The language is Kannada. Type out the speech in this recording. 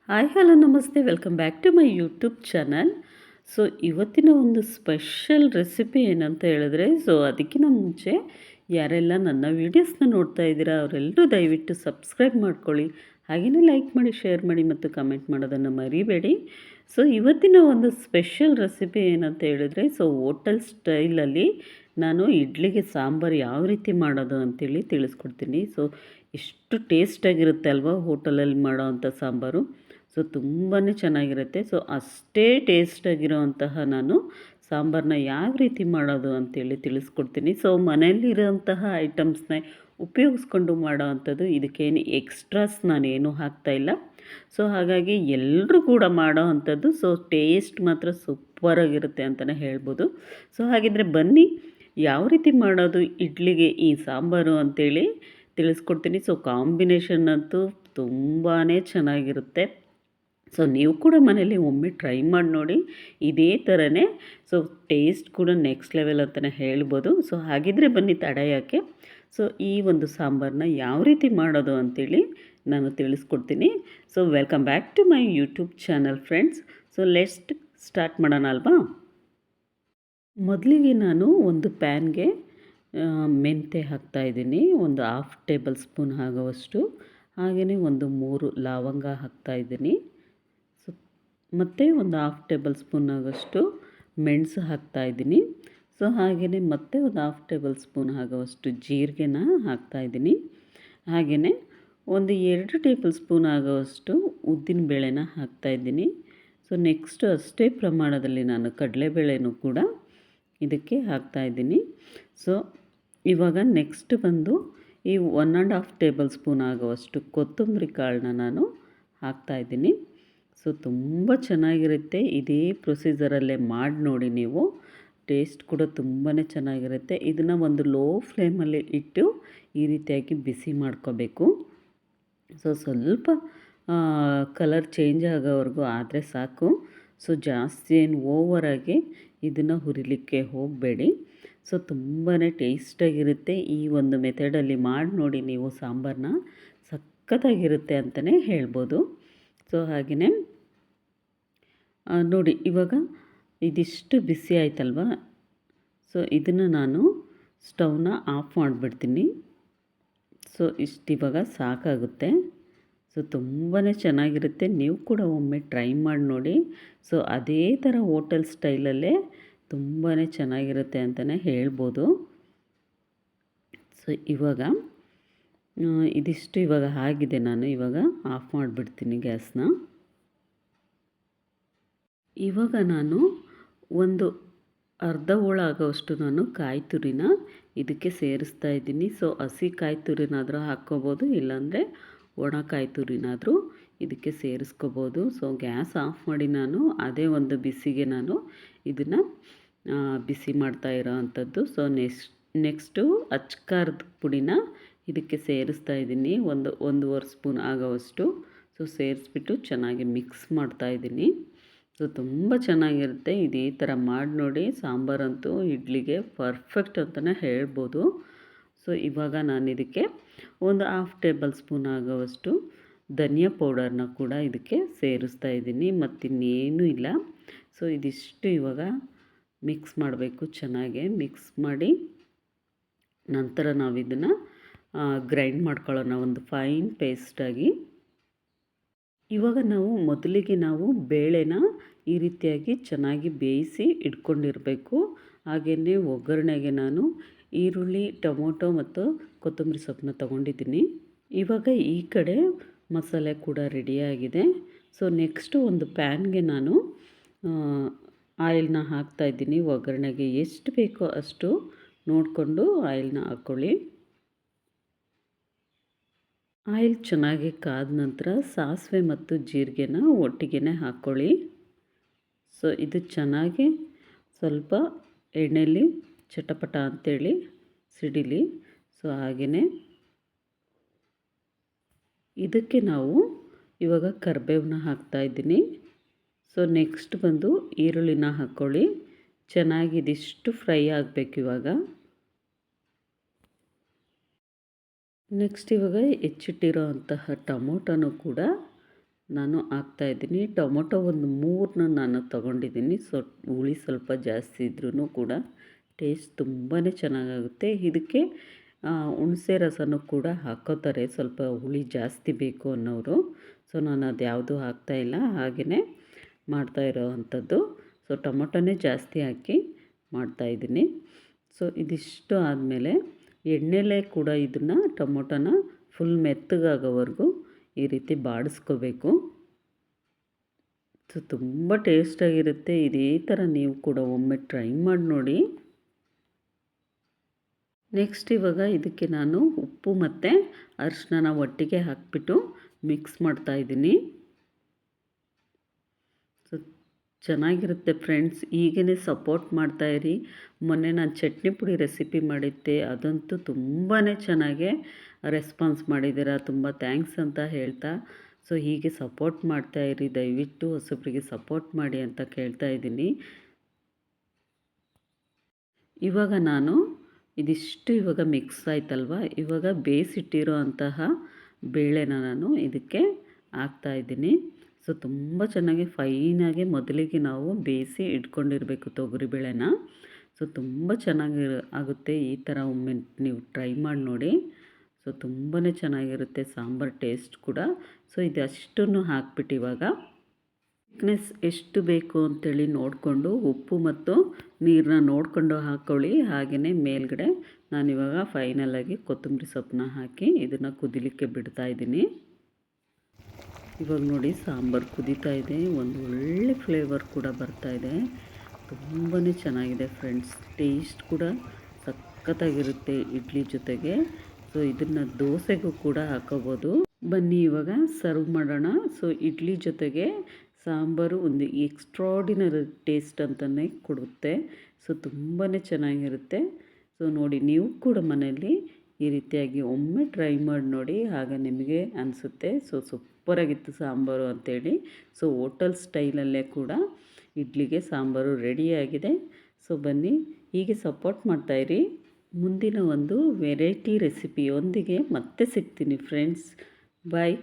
ಹಾಯ್ ಹಲೋ ನಮಸ್ತೆ welcome back to my YouTube channel. So ಇವತ್ತಿನ ಒಂದು ಸ್ಪೆಷಲ್ ರೆಸಿಪಿ ಏನಂತ ಹೇಳಿದ್ರೆ, ಅದಕ್ಕಿಂತ ಮುಂಚೆ ಯಾರೆಲ್ಲ ನನ್ನ ವೀಡಿಯೋಸ್ನ ನೋಡ್ತಾ ಇದ್ದೀರಾ ಅವರೆಲ್ಲರೂ ದಯವಿಟ್ಟು ಸಬ್ಸ್ಕ್ರೈಬ್ ಮಾಡ್ಕೊಳ್ಳಿ, ಹಾಗೆಯೇ ಲೈಕ್ ಮಾಡಿ, ಶೇರ್ ಮಾಡಿ ಮತ್ತು ಕಮೆಂಟ್ ಮಾಡೋದನ್ನು ಮರಿಬೇಡಿ. ಸೊ ಇವತ್ತಿನ ಒಂದು ಸ್ಪೆಷಲ್ ರೆಸಿಪಿ ಏನಂತ ಹೇಳಿದ್ರೆ, ಹೋಟೆಲ್ ಸ್ಟೈಲಲ್ಲಿ ನಾನು ಇಡ್ಲಿಗೆ ಸಾಂಬಾರು ಯಾವ ರೀತಿ ಮಾಡೋದು ಅಂತೇಳಿ ತಿಳಿಸ್ಕೊಡ್ತೀನಿ. ಎಷ್ಟು ಟೇಸ್ಟಾಗಿರುತ್ತೆ ಅಲ್ವಾ ಹೋಟೆಲಲ್ಲಿ ಮಾಡೋ ಅಂಥ ಸಾಂಬಾರು. ತುಂಬಾ ಚೆನ್ನಾಗಿರುತ್ತೆ. ಅಷ್ಟೇ ಟೇಸ್ಟಾಗಿರೋವಂತಹ ನಾನು ಸಾಂಬಾರನ್ನ ಯಾವ ರೀತಿ ಮಾಡೋದು ಅಂತೇಳಿ ತಿಳಿಸ್ಕೊಡ್ತೀನಿ. ಮನೆಯಲ್ಲಿರೋಂತಹ ಐಟಮ್ಸ್ನ ಉಪಯೋಗಿಸ್ಕೊಂಡು ಮಾಡೋ ಅಂಥದ್ದು, ಇದಕ್ಕೇನು ಎಕ್ಸ್ಟ್ರಾಸ್ ನಾನೇನು ಹಾಕ್ತಾಯಿಲ್ಲ. ಹಾಗಾಗಿ ಎಲ್ಲರೂ ಕೂಡ ಮಾಡೋ ಅಂಥದ್ದು. ಟೇಸ್ಟ್ ಮಾತ್ರ ಸೂಪರಾಗಿರುತ್ತೆ ಅಂತಲೇ ಹೇಳ್ಬೋದು. ಹಾಗಿದ್ರೆ ಬನ್ನಿ ಯಾವ ರೀತಿ ಮಾಡೋದು ಇಡ್ಲಿಗೆ ಈ ಸಾಂಬಾರು ಅಂತೇಳಿ ತಿಳಿಸ್ಕೊಡ್ತೀನಿ. ಕಾಂಬಿನೇಷನ್ ಅಂತೂ ತುಂಬಾ ಚೆನ್ನಾಗಿರುತ್ತೆ. ನೀವು ಕೂಡ ಮನೇಲಿ ಒಮ್ಮೆ ಟ್ರೈ ಮಾಡಿ ನೋಡಿ. ಇದೇ ಥರನೇ ಟೇಸ್ಟ್ ಕೂಡ ನೆಕ್ಸ್ಟ್ ಲೆವೆಲ್ ಅಂತಲೇ ಹೇಳ್ಬೋದು. ಹಾಗಿದ್ರೆ ಬನ್ನಿ ತಡ ಯಾಕೆ. ಈ ಒಂದು ಸಾಂಬಾರನ್ನ ಯಾವ ರೀತಿ ಮಾಡೋದು ಅಂಥೇಳಿ ನಾನು ತಿಳಿಸ್ಕೊಡ್ತೀನಿ. Welcome back to my YouTube channel friends. Let's start ಮಾಡೋಣ ಅಲ್ವಾ. ಮೊದಲಿಗೆ ನಾನು ಒಂದು ಪ್ಯಾನ್ಗೆ ಮೆಂತೆ ಹಾಕ್ತಾಯಿದ್ದೀನಿ, ಒಂದು 1/2 ಟೇಬಲ್ ಸ್ಪೂನ್ ಆಗುವಷ್ಟು. ಹಾಗೆಯೇ ಒಂದು 3 ಲವಂಗ ಹಾಕ್ತಾಯಿದ್ದೀನಿ. ಮತ್ತು ಒಂದು 1/2 ಟೇಬಲ್ ಸ್ಪೂನ್ ಆಗೋಷ್ಟು ಮೆಣಸು ಹಾಕ್ತಾಯಿದ್ದೀನಿ. ಹಾಗೆಯೇ ಮತ್ತೆ ಒಂದು 1/2 ಟೇಬಲ್ ಸ್ಪೂನ್ ಆಗುವಷ್ಟು ಜೀರಿಗೆನ ಹಾಕ್ತಾಯಿದ್ದೀನಿ. ಹಾಗೆಯೇ ಒಂದು 2 ಟೇಬಲ್ ಸ್ಪೂನ್ ಆಗುವಷ್ಟು ಉದ್ದಿನ ಬೇಳೆನ ಹಾಕ್ತಾಯಿದ್ದೀನಿ. ನೆಕ್ಸ್ಟು ಅಷ್ಟೇ ಪ್ರಮಾಣದಲ್ಲಿ ನಾನು ಕಡಲೆಬೇಳೆನೂ ಕೂಡ ಇದಕ್ಕೆ ಹಾಕ್ತಾಯಿದ್ದೀನಿ. ಇವಾಗ ನೆಕ್ಸ್ಟ್ ಬಂದು ಈ 1 1/2 ಟೇಬಲ್ ಸ್ಪೂನ್ ಆಗುವಷ್ಟು ಕೊತ್ತಂಬರಿ ಕಾಳನ್ನ ನಾನು ಹಾಕ್ತಾಯಿದ್ದೀನಿ. ತುಂಬ ಚೆನ್ನಾಗಿರುತ್ತೆ. ಇದೇ ಪ್ರೊಸೀಜರಲ್ಲೇ ಮಾಡಿ ನೋಡಿ ನೀವು. ಟೇಸ್ಟ್ ಕೂಡ ತುಂಬಾ ಚೆನ್ನಾಗಿರುತ್ತೆ. ಇದನ್ನು ಒಂದು ಲೋ ಫ್ಲೇಮಲ್ಲಿ ಇಟ್ಟು ಈ ರೀತಿಯಾಗಿ ಬಿಸಿ ಮಾಡ್ಕೋಬೇಕು. ಸ್ವಲ್ಪ ಕಲರ್ ಚೇಂಜ್ ಆಗೋವರೆಗೂ ಆದರೆ ಸಾಕು. ಜಾಸ್ತಿ ಏನು ಓವರಾಗಿ ಇದನ್ನು ಹುರಿಲಿಕ್ಕೆ ಹೋಗಬೇಡಿ. ತುಂಬಾ ಟೇಸ್ಟಾಗಿರುತ್ತೆ. ಈ ಒಂದು ಮೆಥಡಲ್ಲಿ ಮಾಡಿ ನೋಡಿ ನೀವು ಸಾಂಬಾರನ್ನ, ಸಖತ್ತಾಗಿರುತ್ತೆ ಅಂತಲೇ ಹೇಳ್ಬೋದು. ಹಾಗೆಯೇ ನೋಡಿ ಇವಾಗ ಇದಿಷ್ಟು ಬಿಸಿ ಆಯ್ತಲ್ವ. ಇದನ್ನು ನಾನು ಸ್ಟವ್ನ ಆಫ್ ಮಾಡಿಬಿಡ್ತೀನಿ. ಇಷ್ಟು ಇವಾಗ ಸಾಕಾಗುತ್ತೆ. ತುಂಬಾ ಚೆನ್ನಾಗಿರುತ್ತೆ. ನೀವು ಕೂಡ ಒಮ್ಮೆ ಟ್ರೈ ಮಾಡಿ ನೋಡಿ. ಅದೇ ಥರ ಹೋಟೆಲ್ ಸ್ಟೈಲಲ್ಲೇ ತುಂಬಾ ಚೆನ್ನಾಗಿರುತ್ತೆ ಅಂತಲೇ ಹೇಳ್ಬೋದು. ಇವಾಗ ಇದಿಷ್ಟು ಇವಾಗ ಆಗಿದೆ. ನಾನು ಇವಾಗ ಆಫ್ ಮಾಡಿಬಿಡ್ತೀನಿ ಗ್ಯಾಸ್ನ. ಇವಾಗ ನಾನು ಒಂದು ಅರ್ಧ ಹೋಳು ಆಗೋವಷ್ಟು ನಾನು ಕಾಯಿ ತುರಿನ ಇದಕ್ಕೆ ಸೇರಿಸ್ತಾ ಇದ್ದೀನಿ. ಹಸಿ ಕಾಯಿ ತುರಿನಾದರೂ ಹಾಕ್ಕೋಬೋದು, ಇಲ್ಲಾಂದರೆ ಒಣ ಕಾಯಿ ತುರಿನಾದರೂ ಇದಕ್ಕೆ ಸೇರಿಸ್ಕೋಬೋದು. ಗ್ಯಾಸ್ ಆಫ್ ಮಾಡಿ ನಾನು ಅದೇ ಒಂದು ಬಿಸಿಗೆ ನಾನು ಇದನ್ನು ಬಿಸಿ ಮಾಡ್ತಾ ಇರೋ ಅಂಥದ್ದು. ನೆಕ್ಸ್ಟು ಅಚ್ಕಾರದ ಪುಡಿನ ಇದಕ್ಕೆ ಸೇರಿಸ್ತಾ ಇದ್ದೀನಿ, ಒಂದು 1.5 ಸ್ಪೂನ್ ಆಗೋವಷ್ಟು. ಸೇರಿಸ್ಬಿಟ್ಟು ಚೆನ್ನಾಗಿ ಮಿಕ್ಸ್ ಮಾಡ್ತಾಯಿದ್ದೀನಿ. ತುಂಬ ಚೆನ್ನಾಗಿರುತ್ತೆ. ಇದೇ ಥರ ಮಾಡಿ ನೋಡಿ. ಸಾಂಬಾರಂತೂ ಇಡ್ಲಿಗೆ ಪರ್ಫೆಕ್ಟ್ ಅಂತಲೇ ಹೇಳ್ಬೋದು. ಇವಾಗ ನಾನು ಇದಕ್ಕೆ ಒಂದು 1/2 ಟೇಬಲ್ ಸ್ಪೂನ್ ಆಗೋವಷ್ಟು ಧನಿಯಾ ಪೌಡರ್ನ ಕೂಡ ಇದಕ್ಕೆ ಸೇರಿಸ್ತಾ ಇದ್ದೀನಿ. ಮತ್ತಿನ್ನೇನೂ ಇಲ್ಲ. ಇದಿಷ್ಟು ಇವಾಗ ಮಿಕ್ಸ್ ಮಾಡಬೇಕು. ಚೆನ್ನಾಗಿ ಮಿಕ್ಸ್ ಮಾಡಿ ನಂತರ ನಾವು ಇದನ್ನು ಗ್ರೈಂಡ್ ಮಾಡ್ಕೊಳ್ಳೋಣ ಒಂದು ಫೈನ್ ಪೇಸ್ಟಾಗಿ. ಇವಾಗ ಮೊದಲಿಗೆ ನಾವು ಬೇಳೆನ ಈ ರೀತಿಯಾಗಿ ಚೆನ್ನಾಗಿ ಬೇಯಿಸಿ ಇಟ್ಕೊಂಡಿರಬೇಕು. ಹಾಗೆಯೇ ಒಗ್ಗರಣೆಗೆ ನಾನು ಈರುಳ್ಳಿ, ಟೊಮೊಟೊ ಮತ್ತು ಕೊತ್ತಂಬರಿ ಸೊಪ್ಪನ್ನ ತೊಗೊಂಡಿದ್ದೀನಿ. ಇವಾಗ ಈ ಕಡೆ ಮಸಾಲೆ ಕೂಡ ರೆಡಿಯಾಗಿದೆ. ನೆಕ್ಸ್ಟು ಒಂದು ಪ್ಯಾನ್ಗೆ ನಾನು ಆಯಿಲ್ನ ಹಾಕ್ತಾಯಿದ್ದೀನಿ. ಒಗ್ಗರಣೆಗೆ ಎಷ್ಟು ಬೇಕೋ ಅಷ್ಟು ನೋಡಿಕೊಂಡು ಆಯಿಲ್ನ ಹಾಕ್ಕೊಳ್ಳಿ. ಆಯಿಲ್ ಚೆನ್ನಾಗಿ ಕಾದ ನಂತರ ಸಾಸಿವೆ ಮತ್ತು ಜೀರಿಗೆನ ಒಟ್ಟಿಗೆ ಹಾಕ್ಕೊಳ್ಳಿ. ಇದು ಚೆನ್ನಾಗಿ ಸ್ವಲ್ಪ ಎಣ್ಣೆಯಲ್ಲಿ ಚಟಪಟ ಅಂತೇಳಿ ಸಿಡಿಲಿ. ಹಾಗೆಯೇ ಇದಕ್ಕೆ ನಾವು ಇವಾಗ ಕರಿಬೇವನ್ನ ಹಾಕ್ತಾಯಿದ್ದೀನಿ. ನೆಕ್ಸ್ಟ್ ಬಂದು ಈರುಳ್ಳಿನ ಹಾಕ್ಕೊಳ್ಳಿ. ಚೆನ್ನಾಗಿ ಇದಿಷ್ಟು ಫ್ರೈ ಆಗಬೇಕು ಇವಾಗ. ನೆಕ್ಸ್ಟ್ ಇವಾಗ ಹೆಚ್ಚಿಟ್ಟಿರೋ ಅಂತಹ ಟೊಮೊಟೊನೂ ಕೂಡ ನಾನು ಹಾಕ್ತಾಯಿದ್ದೀನಿ. ಟೊಮೊಟೊ ಒಂದು 3 ನಾನು ತೊಗೊಂಡಿದ್ದೀನಿ. ಹುಳಿ ಸ್ವಲ್ಪ ಜಾಸ್ತಿ ಇದ್ರೂ ಕೂಡ ಟೇಸ್ಟ್ ತುಂಬಾ ಚೆನ್ನಾಗಾಗುತ್ತೆ. ಇದಕ್ಕೆ ಹುಣಸೆ ರಸನೂ ಕೂಡ ಹಾಕ್ಕೋತಾರೆ, ಸ್ವಲ್ಪ ಹುಳಿ ಜಾಸ್ತಿ ಬೇಕು ಅನ್ನೋರು. ಸೊ ನಾನು ಅದು ಯಾವುದೂ ಹಾಕ್ತಾಯಿಲ್ಲ, ಹಾಗೆಯೇ ಮಾಡ್ತಾ ಇರೋ ಅಂಥದ್ದು. ಸೊ ಟೊಮೊಟೊನೇ ಜಾಸ್ತಿ ಹಾಕಿ ಮಾಡ್ತಾಯಿದ್ದೀನಿ. ಸೊ ಇದಿಷ್ಟು ಆದಮೇಲೆ ಎಣ್ಣೆಲೇ ಕೂಡ ಇದನ್ನು ಟೊಮೊಟೊನ ಫುಲ್ ಮೆತ್ತಗಾಗೋವರೆಗೂ ಈ ರೀತಿ ಬಾಡಿಸ್ಕೋಬೇಕು. ಸೊ ತುಂಬ ಟೇಸ್ಟಾಗಿರುತ್ತೆ. ಇದೇ ಥರ ನೀವು ಕೂಡ ಒಮ್ಮೆ ಟ್ರೈ ಮಾಡಿ ನೋಡಿ. ನೆಕ್ಸ್ಟ್ ಇವಾಗ ಇದಕ್ಕೆ ನಾನು ಉಪ್ಪು ಮತ್ತು ಅರಿಶಿನ ಒಟ್ಟಿಗೆ ಹಾಕಿಬಿಟ್ಟು ಮಿಕ್ಸ್ ಮಾಡ್ತಾಯಿದ್ದೀನಿ. ಸೊ ಚೆನ್ನಾಗಿರುತ್ತೆ ಫ್ರೆಂಡ್ಸ್, ಹೀಗೇ ಸಪೋರ್ಟ್ ಮಾಡ್ತಾಯಿರಿ. ಮೊನ್ನೆ ನಾನು ಚಟ್ನಿ ಪುಡಿ ರೆಸಿಪಿ ಮಾಡಿದ್ದೆ, ಅದಂತೂ ತುಂಬಾ ಚೆನ್ನಾಗೆ ರೆಸ್ಪಾನ್ಸ್ ಮಾಡಿದ್ದೀರಾ. ತುಂಬ ಥ್ಯಾಂಕ್ಸ್ ಅಂತ ಹೇಳ್ತಾ, ಸೊ ಹೀಗೆ ಸಪೋರ್ಟ್ ಮಾಡ್ತಾಯಿರಿ. ದಯವಿಟ್ಟು ಹೊಸಬ್ರಿಗೆ ಸಪೋರ್ಟ್ ಮಾಡಿ ಅಂತ ಕೇಳ್ತಾ ಇದ್ದೀನಿ. ಇವಾಗ ನಾನು ಇದಿಷ್ಟು ಇವಾಗ ಮಿಕ್ಸ್ ಆಯ್ತಲ್ವ, ಇವಾಗ ಬೇಯಿಸಿಟ್ಟಿರೋ ಅಂತಹ ಬೇಳೆನ ನಾನು ಇದಕ್ಕೆ ಹಾಕ್ತಾಯಿದ್ದೀನಿ. ಸೊ ತುಂಬ ಚೆನ್ನಾಗಿ ಫೈನಾಗಿ ಮೊದಲಿಗೆ ನಾವು ಬೇಯಿಸಿ ಇಟ್ಕೊಂಡಿರಬೇಕು ತೊಗರಿಬೇಳೆನ. ಸೊ ತುಂಬ ಚೆನ್ನಾಗಿ ಆಗುತ್ತೆ. ಈ ಥರ ಒಮ್ಮೆ ನೀವು ಟ್ರೈ ಮಾಡಿ ನೋಡಿ. ಸೊ ತುಂಬಾ ಚೆನ್ನಾಗಿರುತ್ತೆ ಸಾಂಬಾರು ಟೇಸ್ಟ್ ಕೂಡ. ಸೊ ಇದಷ್ಟನ್ನು ಹಾಕ್ಬಿಟ್ಟು ಇವಾಗ ಥಿಕ್ನೆಸ್ ಎಷ್ಟು ಬೇಕು ಅಂತೇಳಿ ನೋಡಿಕೊಂಡು ಉಪ್ಪು ಮತ್ತು ನೀರನ್ನ ನೋಡಿಕೊಂಡು ಹಾಕ್ಕೊಳ್ಳಿ. ಹಾಗೆಯೇ ಮೇಲ್ಗಡೆ ನಾನಿವಾಗ ಫೈನಲಾಗಿ ಕೊತ್ತಂಬರಿ ಸೊಪ್ಪನ್ನ ಹಾಕಿ ಇದನ್ನು ಕುದಿಲಿಕ್ಕೆ ಬಿಡ್ತಾಯಿದ್ದೀನಿ. ಇವಾಗ ನೋಡಿ ಸಾಂಬಾರು ಕುದೀತಾ ಇದೆ, ಒಂದು ಒಳ್ಳೆ ಫ್ಲೇವರ್ ಕೂಡ ಬರ್ತಾಯಿದೆ. ತುಂಬಾ ಚೆನ್ನಾಗಿದೆ ಫ್ರೆಂಡ್ಸ್, ಟೇಸ್ಟ್ ಕೂಡ ಸಖತ್ತಾಗಿರುತ್ತೆ ಇಡ್ಲಿ ಜೊತೆಗೆ. ಸೊ ಇದನ್ನು ದೋಸೆಗೂ ಕೂಡ ಹಾಕೋಬೋದು. ಬನ್ನಿ ಇವಾಗ ಸರ್ವ್ ಮಾಡೋಣ. ಸೊ ಇಡ್ಲಿ ಜೊತೆಗೆ ಸಾಂಬಾರು ಒಂದು ಎಕ್ಸ್ಟ್ರಾಡಿನರಿ ಟೇಸ್ಟ್ ಅಂತಲೇ ಕೊಡುತ್ತೆ. ಸೊ ತುಂಬಾ ಚೆನ್ನಾಗಿರುತ್ತೆ. ಸೊ ನೋಡಿ, ನೀವು ಕೂಡ ಮನೆಯಲ್ಲಿ ಈ ರೀತಿಯಾಗಿ ಒಮ್ಮೆ ಟ್ರೈ ಮಾಡಿ ನೋಡಿ, ಆಗ ನಿಮಗೆ ಅನಿಸುತ್ತೆ ಸೊ ಸೂಪರಾಗಿತ್ತು ಸಾಂಬಾರು ಅಂಥೇಳಿ. ಸೊ ಹೋಟೆಲ್ ಸ್ಟೈಲಲ್ಲೇ ಕೂಡ ಇಡ್ಲಿಗೆ ಸಾಂಬಾರು ರೆಡಿಯಾಗಿದೆ. ಸೊ ಬನ್ನಿ, ಹೀಗೆ ಸಪೋರ್ಟ್ ಮಾಡ್ತಾಯಿರಿ. ಮುಂದಿನ ಒಂದು ವೆರೈಟಿ ರೆಸಿಪಿಯೊಂದಿಗೆ ಮತ್ತೆ ಸಿಗ್ತೀನಿ ಫ್ರೆಂಡ್ಸ್. ಬಾಯ್.